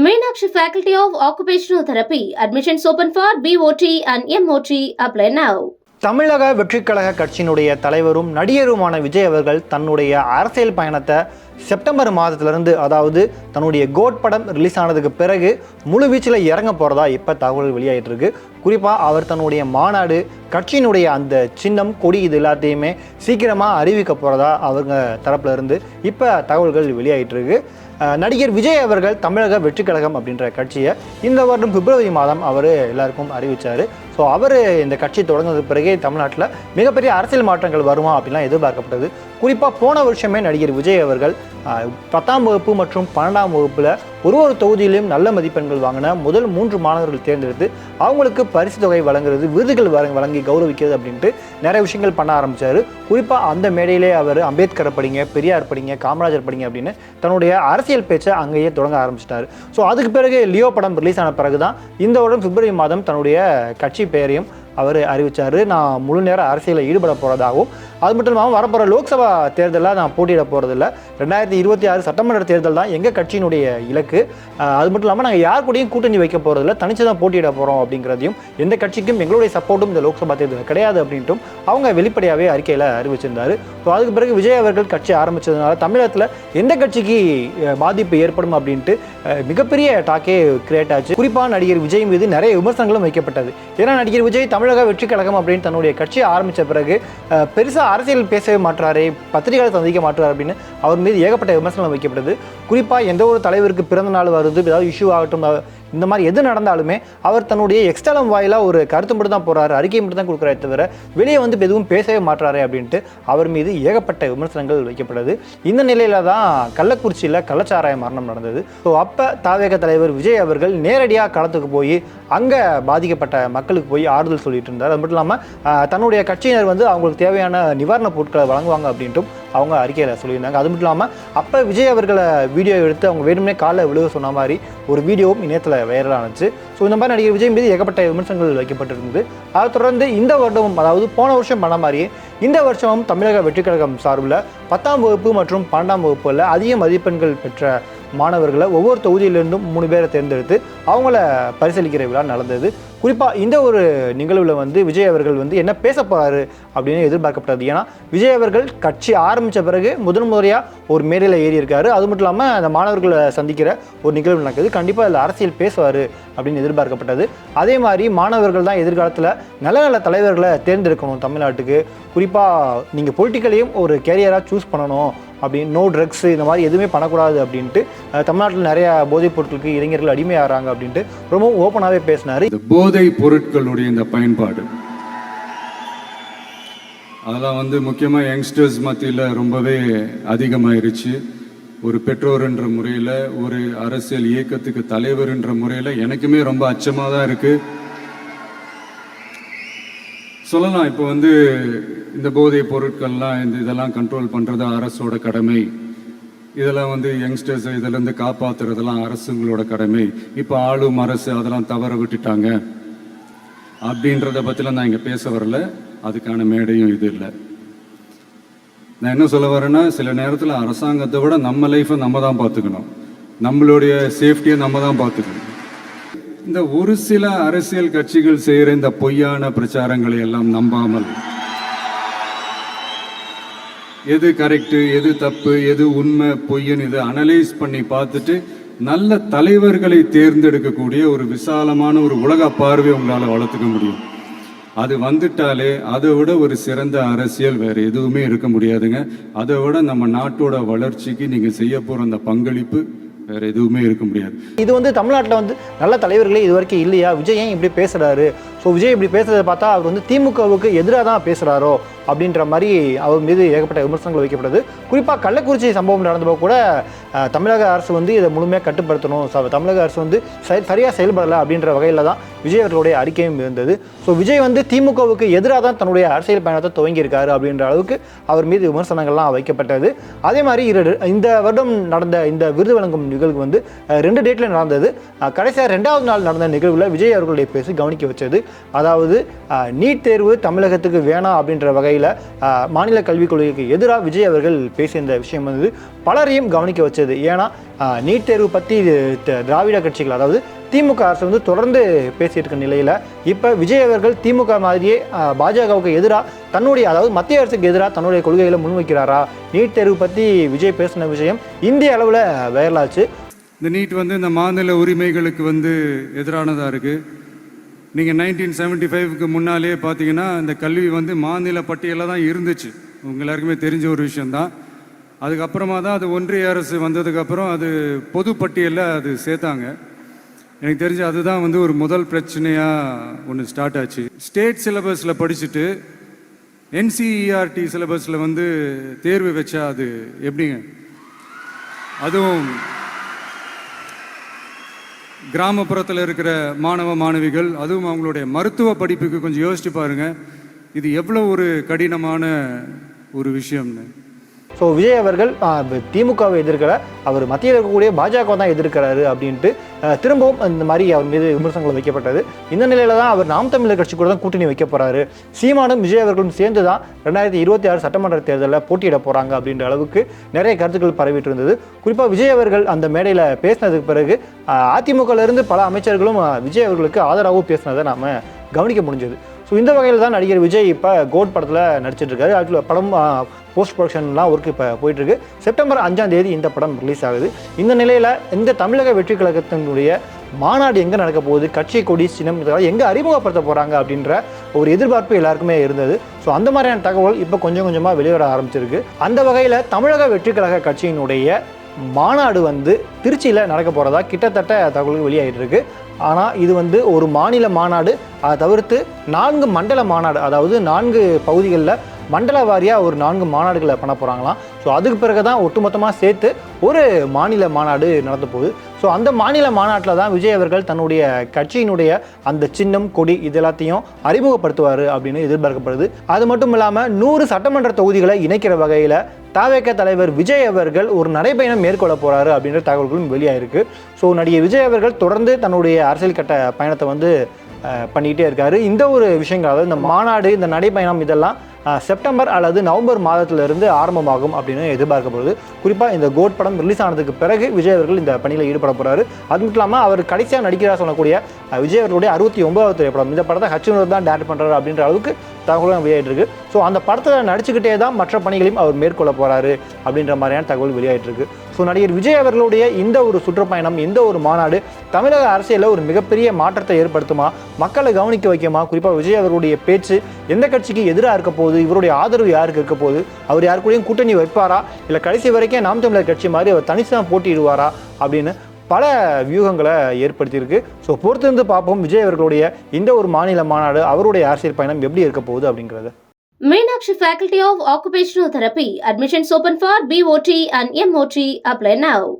Meenakshi Faculty of Occupational Therapy. Admissions open for BOT and MOT. Apply now. தமிழக வெற்றிக்கழக கட்சியினுடைய தலைவரும் நடிகருமான விஜய் அவர்கள் தன்னுடைய அரசியல் பயணத்தை செப்டம்பர் மாதத்திலிருந்து, அதாவது தன்னுடைய கோட் படம் ரிலீஸ் ஆனதுக்கு பிறகு முழு வீச்சில் இறங்க போகிறதா இப்போ தகவல் வெளியாகிட்டு இருக்கு. குறிப்பாக அவர் தன்னுடைய மாநாடு, கட்சியினுடைய அந்த சின்னம், கொடி இது எல்லாத்தையுமே சீக்கிரமாக அறிவிக்க போகிறதா அவங்க தரப்புல இருந்து இப்போ தகவல்கள் வெளியாகிட்டு இருக்கு. நடிகர் விஜய் அவர்கள் தமிழக வெற்றிக்கழகம் அப்படின்ற கட்சியை இந்த வருடம் பிப்ரவரி மாதம் அவர் எல்லாருக்கும் அறிவித்தார். ஸோ அவர் இந்த கட்சி தொடங்கினதுக்கு பிறகு தமிழ்நாட்டில் மிகப்பெரிய அரசியல் மாற்றங்கள் வருமா அப்படின்லாம் எதிர்பார்க்கப்பட்டது. குறிப்பாக போன வருஷமே நடிகர் விஜய் அவர்கள் 10ஆம் வகுப்பு மற்றும் 12ஆம் வகுப்பில் ஒரு தொகுதியிலும் நல்ல மதிப்பெண்கள் வாங்கின முதல் 3 மாணவர்கள் தேர்ந்தெடுத்து அவங்களுக்கு பரிசு தொகை வழங்குறது, விருதுகள் வழங்கி கௌரவிக்கிறது அப்படின்ட்டு நிறைய விஷயங்கள் பண்ண ஆரம்பித்தார். குறிப்பாக அந்த மேடையிலே அவர் அம்பேத்கரை படிங்க, பெரியார் படிங்க, காமராஜர் படிங்க அப்படின்னு தன்னுடைய அரசியல் பேச்சை அங்கேயே தொடங்க ஆரம்பிச்சிட்டார். ஸோ அதுக்கு பிறகு லியோ படம் ரிலீஸ் ஆன பிறகு தான் இந்த வருடம் பிப்ரவரி மாதம் தன்னுடைய கட்சி பெயரையும் அவர் அறிவித்தார். நான் முழு நேர அரசியலில் ஈடுபட போகிறதாகவும், அது மட்டும் இல்லாமல் வரப்போகிற லோக்சபா தேர்தலில் நான் போட்டியிட போகிறதில்ல, 2026 சட்டமன்ற தேர்தல் தான் எங்கள் கட்சியினுடைய இலக்கு, அது மட்டும் இல்லாமல் நாங்கள் யார் கூடயும் கூட்டணி வைக்க போகிறதில்ல, தனிச்சு தான் போட்டியிட போகிறோம் அப்படிங்கிறதையும், எந்த கட்சிக்கும் எங்களுடைய சப்போர்ட்டும் இந்த லோக்சபா தேர்தல் கிடையாது அப்படின்ட்டும் அவங்க வெளிப்படையாகவே அறிக்கையில் அறிவிச்சிருந்தார். ஸோ அதுக்கு பிறகு விஜய் அவர்கள் கட்சி ஆரம்பித்ததுனால தமிழகத்தில் எந்த கட்சிக்கு பாதிப்பு ஏற்படும் அப்படின்ட்டு மிகப்பெரிய டாக்கே கிரியேட் ஆச்சு. குறிப்பாக நடிகர் விஜய் மீது நிறைய விமர்சனங்களும் வைக்கப்பட்டது. ஏன்னா நடிகர் விஜய் தமிழக வெற்றி கழகம் அப்படின்னு தன்னுடைய கட்சியை ஆரம்பித்த பிறகு பெருசாக அரசியல் பேசவே மாற்றாரு, பத்திரிகைகளை சந்திக்க மாற்றாரு அப்படின்னு அவர் மீது ஏகப்பட்ட விமர்சனம் வைக்கப்பட்டது. குறிப்பாக எந்த ஒரு தலைவருக்கு பிறந்த நாள் வருது, ஏதாவது இஷ்யூ ஆகட்டும், இந்த மாதிரி எது நடந்தாலுமே அவர் தன்னுடைய எக்ஸ்டர்னல் வாயிலாக ஒரு கருத்து மட்டும் தான் போகிறாரு, அறிக்கை மட்டும் தான் கொடுக்குறாரு தவிர வெளியே வந்து எதுவும் பேசவே மாற்றாரு அப்படின்ட்டு அவர் மீது ஏகப்பட்ட விமர்சனங்கள் வைக்கப்படுது. இந்த நிலையில தான் கள்ளக்குறிச்சியில் கள்ளச்சாராய மரணம் நடந்தது. ஸோ அப்போ தாவேக தலைவர் விஜய் அவர்கள் நேரடியாக களத்துக்கு போய் அங்கே பாதிக்கப்பட்ட மக்களுக்கு போய் ஆறுதல் சொல்லிட்டு இருந்தார். அது மட்டும் இல்லாமல் தன்னுடைய கட்சியினர் வந்து அவங்களுக்கு தேவையான நிவாரணப் பொருட்களை வழங்குவாங்க அப்படின்ட்டும் அவங்க அறிக்கையில் சொல்லியிருந்தாங்க. அது மட்டும் இல்லாமல் அப்போ விஜய் அவர்களை வீடியோ எடுத்து அவங்க வேணுமே காலில் விழுக சொன்ன மாதிரி ஒரு வீடியோவும் இணையத்தில் வைரலானுச்சு. ஸோ இந்த மாதிரி நடிகர் விஜய் மீது ஏகப்பட்ட விமர்சனங்கள் வைக்கப்பட்டிருந்தது. அதை தொடர்ந்து இந்த வருடமும், அதாவது போன வருஷம் பண்ண மாதிரியே இந்த வருஷமும் தமிழக வெற்றிக்கழகம் சார்பில் 10ஆம் வகுப்பு மற்றும் 12ஆம் வகுப்பில் அதிக மதிப்பெண்கள் பெற்ற மாணவர்களை ஒவ்வொரு தொகுதியிலிருந்தும் 3 பேரை தேர்ந்தெடுத்து அவங்கள பரிசீலிக்கிற விழா நடந்தது. குறிப்பாக இந்த ஒரு நிகழ்வில் வந்து விஜய் அவர்கள் வந்து என்ன பேச போகிறாரு அப்படின்னு எதிர்பார்க்கப்பட்டது. ஏன்னா விஜய் அவர்கள் கட்சி ஆரம்பித்த பிறகு முதல் முறையாக ஒரு மேடையில் ஏறி இருக்காரு. அது மட்டும் இல்லாமல் அந்த மாணவர்களை சந்திக்கிற ஒரு நிகழ்வு நடக்குது. கண்டிப்பாக அதில் அரசியல் பேசுவார் அப்படின்னு எதிர்பார்க்கப்பட்டது. அதே மாதிரி மாணவர்கள் தான் எதிர்காலத்தில் நல்ல நல்ல தலைவர்களை தேர்ந்தெடுக்கணும் தமிழ்நாட்டுக்கு. குறிப்பாக நீங்கள் பொலிட்டிக்கலையும் ஒரு கேரியராக சூஸ் பண்ணணும் அப்படின்னு, நோ ட்ரக்ஸ் இந்த மாதிரி எதுவுமே பண்ணக்கூடாது அப்படின்ட்டு, தமிழ்நாட்டில் நிறையா போதைப் பொருட்களுக்கு இளைஞர்கள் அடிமையாகிறாங்க அப்படின்ட்டு ரொம்பவும் ஓப்பனாகவே பேசினார். போதை பொருட்களுடைய இந்த பயன்பாடு அதெல்லாம் வந்து முக்கியமாக யங்ஸ்டர்ஸ் மத்தியில் ரொம்பவே அதிகமாயிருச்சு. ஒரு பெற்றோர் என்ற முறையில், ஒரு அரசியல் இயக்கத்துக்கு தலைவர் என்ற முறையில் எனக்குமே ரொம்ப அச்சமாக தான் இருக்குது சொல்லலாம். இப்போ வந்து இந்த போதை பொருட்கள்லாம் இதெல்லாம் கண்ட்ரோல் பண்ணுறது அரசோட கடமை, இதெல்லாம் வந்து யங்ஸ்டர்ஸை இதிலேருந்து காப்பாற்றுறதெல்லாம் அரசுங்களோட கடமை. இப்போ ஆளும் அரசு அதெல்லாம் தவற விட்டுட்டாங்க அப்படின்றத பற்றிலாம் நான் இங்கே பேச வரல, அதுக்கான மேடையும் இது இல்லை. நான் என்ன சொல்ல வரேன்னா, சில நேரத்தில் அரசாங்கத்தை விட நம்ம லைஃப்பை நம்ம தான் பார்த்துக்கணும், நம்மளுடைய சேஃப்டியை நம்ம தான் பார்த்துக்கணும். இந்த ஒரு சில அரசியல் கட்சிகள் செய்கிற இந்த பொய்யான பிரச்சாரங்களை எல்லாம் நம்பாமல், எது கரெக்டு, எது தப்பு, எது உண்மை பொய்ன்னு இதை அனலைஸ் பண்ணி பார்த்துட்டு நல்ல தலைவர்களை தேர்ந்தெடுக்கக்கூடிய ஒரு விசாலமான ஒரு உலக பார்வை உங்களால் வளர்த்துக்க முடியும். அது வந்துட்டாலே அதை விட ஒரு சிறந்த அரசியல் வேறு எதுவுமே இருக்க முடியாதுங்க. அதை விட நம்ம நாட்டோட வளர்ச்சிக்கு நீங்கள் செய்ய போகிற அந்த பங்களிப்பு வேறு எதுவுமே இருக்க முடியாது. இது வந்து தமிழ்நாட்டில் வந்து நல்ல தலைவர்களே இது வரைக்கும் இல்லையா, விஜய் ஏன் இப்படி பேசுகிறாரு, ஸோ விஜய் இப்படி பேசுறதை பார்த்தா அவர் வந்து திமுகவுக்கு எதிராக தான் பேசுகிறாரோ அப்படின்ற மாதிரி அவர் மீது ஏகப்பட்ட விமர்சனங்கள் வைக்கப்பட்டது. குறிப்பாக கள்ளக்குறிச்சி சம்பவம் நடந்தபோது கூட தமிழக அரசு வந்து இதை முழுமையாக கட்டுப்படுத்தணும், தமிழக அரசு வந்து சரியாக செயல்படலை அப்படின்ற வகையில் தான் விஜய் அவர்களுடைய அறிக்கையும் இருந்தது. ஸோ விஜய் வந்து திமுகவுக்கு எதிராக தான் தன்னுடைய அரசியல் பயணத்தை துவங்கியிருக்காரு அப்படின்ற அளவுக்கு அவர் மீது விமர்சனங்கள்லாம் வைக்கப்பட்டது. அதே மாதிரி இந்த வருடம் நடந்த இந்த விருது வழங்கும் நிகழ்வு வந்து 2 டேட்டில் நடந்தது. கடைசியாக 2வது நாள் நடந்த நிகழ்வில் விஜய் அவர்களுடைய பேசி கவனிக்க வச்சது. அதாவது நீட் தேர்வு தமிழகத்துக்கு வேணாம் அப்படின்ற வகையில் மாநில கல்விக் கொள்கைக்கு எதிராக விஜய் அவர்கள் பேசியிருந்த விஷயம் வந்து பலரையும் கவனிக்க வச்சது. ஏன்னா நீட் தேர்வு பற்றி திராவிட கட்சிகள் அதாவது திமுக அரசு வந்து தொடர்ந்து பேசிட்டு இருக்க நிலையில் இப்போ விஜய் அவர்கள் திமுக மாதிரியே பாஜகவுக்கு எதிராக தன்னுடைய அதாவது மத்திய அரசுக்கு எதிராக தன்னுடைய கொள்கைகளை முன்வைக்கிறாரா? நீட் தேர்வு பற்றி விஜய் பேசின விஷயம் இந்திய அளவில் வைரலாச்சு. இந்த நீட் வந்து இந்த மாநில உரிமைகளுக்கு வந்து எதிரானதாக இருக்குது. நீங்கள் 1975க்கு முன்னாலே பார்த்தீங்கன்னா இந்த கல்வி வந்து மாநில பட்டியலில் தான் இருந்துச்சு. உங்கள் எல்லாருக்குமே தெரிஞ்ச ஒரு விஷயந்தான். அதுக்கப்புறமா தான் அது ஒன்றிய அரசு வந்ததுக்கப்புறம் அது பொது பட்டியலில் அது சேர்த்தாங்க. எனக்கு தெரிஞ்சு அதுதான் வந்து ஒரு முதல் பிரச்சனையாக ஒன்று ஸ்டார்ட் ஆச்சு. ஸ்டேட் சிலபஸில் படிச்சுட்டு NCERT சிலபஸில் வந்து தேர்வு வச்சா அது எப்படிங்க? அதுவும் கிராமப்புறத்தில் இருக்கிற மாணவ மாணவிகள், அதுவும் அவங்களுடைய மருத்துவ படிப்புக்கு கொஞ்சம் யோசிச்சு பாருங்க, இது எவ்வளோ ஒரு கடினமான ஒரு விஷயம்னு. ஸோ விஜய் அவர்கள் திமுகவை எதிர்க்கல, அவர் மத்தியில் இருக்கக்கூடிய பாஜக தான் எதிர்க்கிறாரு அப்படின்ட்டு திரும்பவும் இந்த மாதிரி அவர் மீது விமர்சனங்கள் வைக்கப்பட்டது. இந்த நிலையில தான் அவர் நாம் தமிழர் கட்சி கூட தான் கூட்டணி வைக்க போறாரு, சீமானும் விஜய் அவர்களும் சேர்ந்து தான் 2026 சட்டமன்ற தேர்தலில் போட்டியிட போறாங்க அப்படின்ற அளவுக்கு நிறைய கருத்துக்கள் பரவிட்டு இருந்தது. குறிப்பாக விஜய் அவர்கள் அந்த மேடையில் பேசினதுக்கு பிறகு அதிமுகவிலிருந்து பல அமைச்சர்களும் விஜய் அவர்களுக்கு ஆதரவாகவும் பேசினதை நாம் கவனிக்க முடிஞ்சது. ஸோ இந்த வகையில் தான் நடிகர் விஜய் இப்போ கோட் படத்தில் நடிச்சிட்டு இருக்காரு. அதுல படம் போஸ்ட் ப்ரொடக்ஷன்லாம் ஒர்க் இப்போ போயிட்டுருக்கு. செப்டம்பர் 5ஆம் தேதி இந்த படம் ரிலீஸ் ஆகுது. இந்த நிலையில் இந்த தமிழக வெற்றி கழகத்தினுடைய மாநாடு எங்கே நடக்க போகுது, கட்சி கொடி சின்னம் இதெல்லாம் எங்கே அறிமுகப்படுத்த போகிறாங்க அப்படின்ற ஒரு எதிர்பார்ப்பு எல்லாருக்குமே இருந்தது. ஸோ அந்த மாதிரியான தகவல் இப்போ கொஞ்சம் கொஞ்சமாக வெளிவர ஆரம்பிச்சிருக்கு. அந்த வகையில் தமிழக வெற்றி கழக கட்சியினுடைய மாநாடு வந்து திருச்சியில் நடக்க போகிறதா கிட்டத்தட்ட தகவல்கள் வெளியாகிட்டு இருக்கு. ஆனால் இது வந்து ஒரு மாநில மாநாடு, அதை தவிர்த்து 4 மண்டல மாநாடு, அதாவது 4 பகுதிகளில் மண்டல வாரியாக ஒரு 4 மாநாடுகளை பண்ண போகிறாங்களாம். ஸோ அதுக்கு பிறகு தான் ஒட்டுமொத்தமாக சேர்த்து ஒரு மாநில மாநாடு நடத்த போகுது. ஸோ அந்த மாநில மாநாட்டில் தான் விஜய் அவர்கள் தன்னுடைய கட்சியினுடைய அந்த சின்னம் கொடி இது எல்லாத்தையும் அறிமுகப்படுத்துவார் அப்படின்னு எதிர்பார்க்கப்படுது. அது மட்டும் இல்லாமல் 100 சட்டமன்ற தொகுதிகளை இணைக்கிற வகையில் தவேக தலைவர் விஜய் அவர்கள் ஒரு நடைபயணம் மேற்கொள்ள போகிறாரு அப்படின்ற தகவல்களும் வெளியாயிருக்கு. ஸோ நடிகர் விஜய் அவர்கள் தொடர்ந்து தன்னுடைய அரசியல் கட்ட பயணத்தை வந்து பண்ணிக்கிட்டே இருக்காரு. இந்த ஒரு விஷயங்கள் அதாவது இந்த மாநாடு இந்த நடைபயணம் இதெல்லாம் செப்டம்பர் அல்லது நவம்பர் மாதத்திலிருந்து ஆரம்பமாகும் அப்படின்னு எதிர்பார்க்கப்படுது. குறிப்பாக இந்த கோட் படம் ரிலீஸ் ஆனதுக்கு பிறகு விஜய் அவர்கள் இந்த பணியில் ஈடுபட போகிறாரு. அது மட்டும் இல்லாமல் அவர் கடைசியாக நடிக்கிறா சொல்லக்கூடிய விஜய் அவர்களுடைய 69வது திரைப்படம், இந்த படத்தை ஹச்சுனர் தான் டேரக்ட் பண்ணுறாரு அப்படின்ற அளவுக்கு தகவலும் வெளியாகிட்டு இருக்கு. ஸோ அந்த படத்தில் நடிச்சுக்கிட்டே தான் மற்ற பணிகளையும் அவர் மேற்கொள்ள போகிறாரு அப்படின்ற மாதிரியான தகவல் வெளியாகிட்டு இருக்கு. ஸோ நடிகர் விஜய் அவர்களுடைய இந்த ஒரு சுற்றுப்பயணம், இந்த ஒரு மாநாடு தமிழக அரசியலில் ஒரு மிகப்பெரிய மாற்றத்தை ஏற்படுத்துமா, மக்களை கவனிக்க வைக்குமா, குறிப்பாக விஜய் அவர்களுடைய பேச்சு எந்த கட்சிக்கு எதிராக இருக்க போகுது, இவருடைய ஆதரவு யாருக்கு இருக்க போகுது, அவர் யாரு கூடயும் கூட்டணி வைப்பாரா, இல்லை கடைசி வரைக்கும் நாம் தமிழர் கட்சி மாதிரி அவர் தனிச்சுதான் போட்டியிடுவாரா அப்படின்னு பல வியூகங்களை ஏற்படுத்தியிருக்கு. ஸோ பொறுத்திருந்து பார்ப்போம் விஜய் அவர்களுடைய இந்த ஒரு மாநில மாநாடு அவருடைய அரசியல் பயணம் எப்படி இருக்க போகுது அப்படிங்கிறது. Meenakshi Faculty of Occupational Therapy. Admissions open for BOT and MOT. Apply now.